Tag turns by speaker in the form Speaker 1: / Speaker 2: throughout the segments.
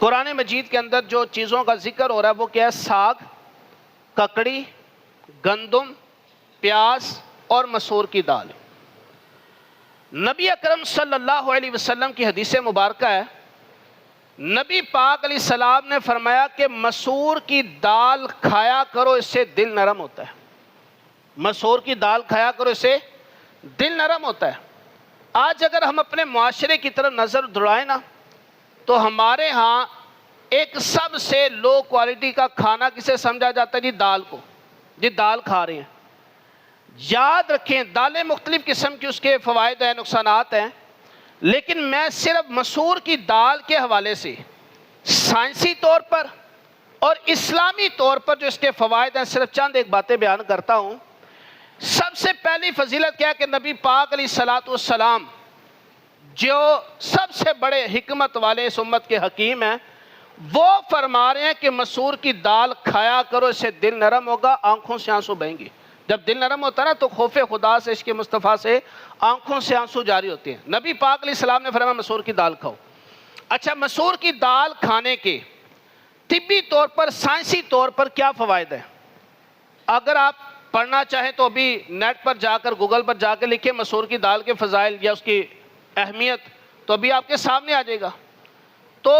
Speaker 1: قرآن مجید کے اندر جو چیزوں کا ذکر ہو رہا ہے وہ کیا ہے؟ ساگ، ککڑی، گندم، پیاز اور مسور کی دال۔ نبی اکرم صلی اللہ علیہ وسلم کی حدیث مبارکہ ہے، نبی پاک علیہ السلام نے فرمایا کہ مسور کی دال کھایا کرو، اس سے دل نرم ہوتا ہے۔ مسور کی دال کھایا کرو، اس سے دل نرم ہوتا ہے۔ آج اگر ہم اپنے معاشرے کی طرف نظر دوڑائیں نا، تو ہمارے ہاں ایک سب سے لو کوالٹی کا کھانا کسے سمجھا جاتا ہے؟ جی دال کو۔ جی دال کھا رہے ہیں۔ یاد رکھیں، دالیں مختلف قسم کی اس کے فوائد ہیں، نقصانات ہیں، لیکن میں صرف مسور کی دال کے حوالے سے سائنسی طور پر اور اسلامی طور پر جو اس کے فوائد ہیں صرف چند ایک باتیں بیان کرتا ہوں۔ سب سے پہلی فضیلت کیا ہے کہ نبی پاک علیہ السلام جو سب سے بڑے حکمت والے اس امت کے حکیم ہیں، وہ فرما رہے ہیں کہ مسور کی دال کھایا کرو، اس سے دل نرم ہوگا، آنکھوں سے آنسو بہیں گے۔ جب دل نرم ہوتا ہے نا تو خوف خدا سے، عشق مصطفیٰ سے آنکھوں سے آنسو جاری ہوتے ہیں۔ نبی پاک علیہ السلام نے فرمایا مسور کی دال کھاؤ۔ اچھا، مسور کی دال کھانے کے طبی طور پر، سائنسی طور پر کیا فوائد ہیں؟ اگر آپ پڑھنا چاہیں تو ابھی نیٹ پر جا کر، گوگل پر جا کے لکھیں مسور کی دال کے فضائل یا اس کی اہمیت، تو ابھی آپ کے سامنے آ جائے گا۔ تو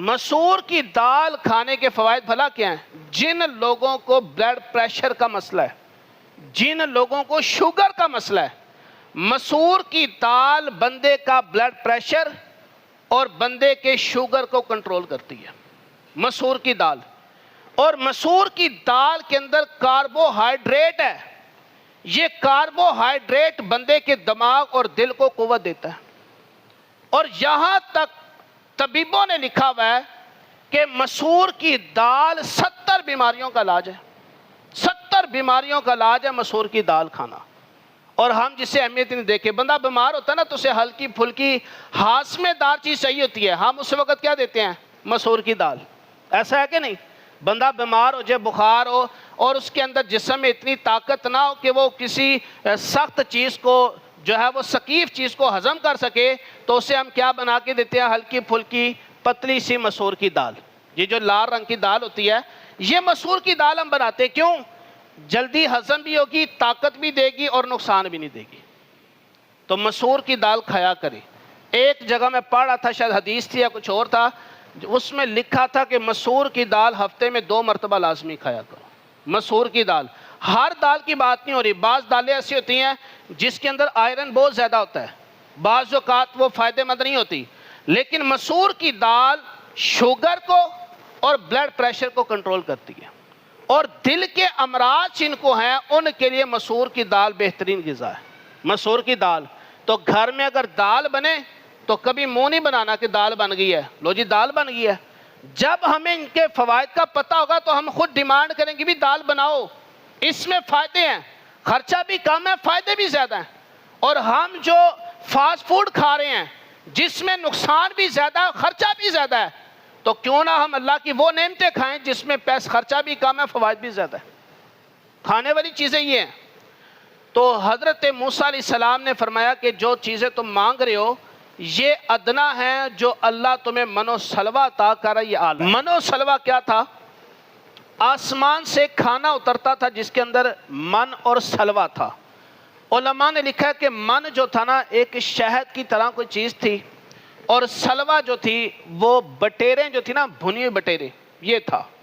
Speaker 1: مسور کی دال کھانے کے فوائد بھلا کیا ہیں؟ جن لوگوں کو بلڈ پریشر کا مسئلہ ہے، جن لوگوں کو شوگر کا مسئلہ ہے، مسور کی دال بندے کا بلڈ پریشر اور بندے کے شوگر کو کنٹرول کرتی ہے، مسور کی دال۔ اور مسور کی دال کے اندر کاربوہائیڈریٹ ہے، یہ کاربوہائیڈریٹ بندے کے دماغ اور دل کو قوت دیتا ہے۔ اور یہاں تک طبیبوں نے لکھا ہوا ہے کہ مسور کی دال 70 بیماریوں کا علاج ہے، 70 بیماریوں کا علاج ہے مسور کی دال کھانا۔ اور ہم جسے اہمیت نہیں دیکھے، بندہ بیمار ہوتا ہے نا تو اسے ہلکی پھلکی ہاضمے دار چیز چاہیے ہوتی ہے، ہم اس وقت کیا دیتے ہیں؟ مسور کی دال۔ ایسا ہے کہ نہیں؟ بندہ بیمار ہو جائے، بخار ہو، اور اس کے اندر جسم میں اتنی طاقت نہ ہو کہ وہ کسی سخت چیز کو جو ہے وہ ثقیل چیز کو ہضم کر سکے، تو اسے ہم کیا بنا کے دیتے ہیں؟ ہلکی پھلکی پتلی سی مسور کی دال۔ یہ جو لال رنگ کی دال ہوتی ہے، یہ مسور کی دال ہم بناتے ہیں۔ کیوں؟ جلدی ہضم بھی ہوگی، طاقت بھی دے گی اور نقصان بھی نہیں دے گی۔ تو مسور کی دال کھایا کریں۔ ایک جگہ میں پڑھ رہا تھا، شاید حدیث تھی یا کچھ اور تھا، اس میں لکھا تھا کہ مسور کی دال ہفتے میں 2 مرتبہ لازمی کھایا کرو۔ مسور کی دال، ہر دال کی بات نہیں ہو رہی، بعض دالیں ایسی ہوتی ہیں جس کے اندر آئرن بہت زیادہ ہوتا ہے، بعض اوقات وہ فائدہ مند نہیں ہوتی، لیکن مسور کی دال شوگر کو اور بلڈ پریشر کو کنٹرول کرتی ہے، اور دل کے امراض جن کو ہیں ان کے لیے مسور کی دال بہترین غذا ہے۔ مسور کی دال، تو گھر میں اگر دال بنے تو کبھی منہ نہیں بنانا کہ دال بن گئی ہے، لو جی دال بن گئی ہے۔ جب ہمیں ان کے فوائد کا پتہ ہوگا تو ہم خود ڈیمانڈ کریں گے بھی دال بناؤ، اس میں فائدے ہیں، خرچہ بھی کم ہے، فائدے بھی زیادہ ہیں۔ اور ہم جو فاسٹ فوڈ کھا رہے ہیں جس میں نقصان بھی زیادہ ہے، خرچہ بھی زیادہ ہے، تو کیوں نہ ہم اللہ کی وہ نعمتیں کھائیں جس میں خرچہ بھی کم ہے، فوائد بھی زیادہ ہے۔ کھانے والی چیزیں یہ ہیں۔ تو حضرت موسیٰ علیہ السلام نے فرمایا کہ جو چیزیں تم مانگ رہے ہو یہ ادنا ہیں، جو اللہ تمہیں من و سلوہ عطا کر رہا ہے یہ اعلیٰ ہے۔ من و سلوہ کیا تھا؟ آسمان سے کھانا اترتا تھا جس کے اندر من اور سلوہ تھا۔ علماء نے لکھا ہے کہ من جو تھا نا ایک شہد کی طرح کوئی چیز تھی، اور سلوہ جو تھی وہ بٹیریں جو تھی نا، بھنی ہوئی بٹیریں، یہ تھا۔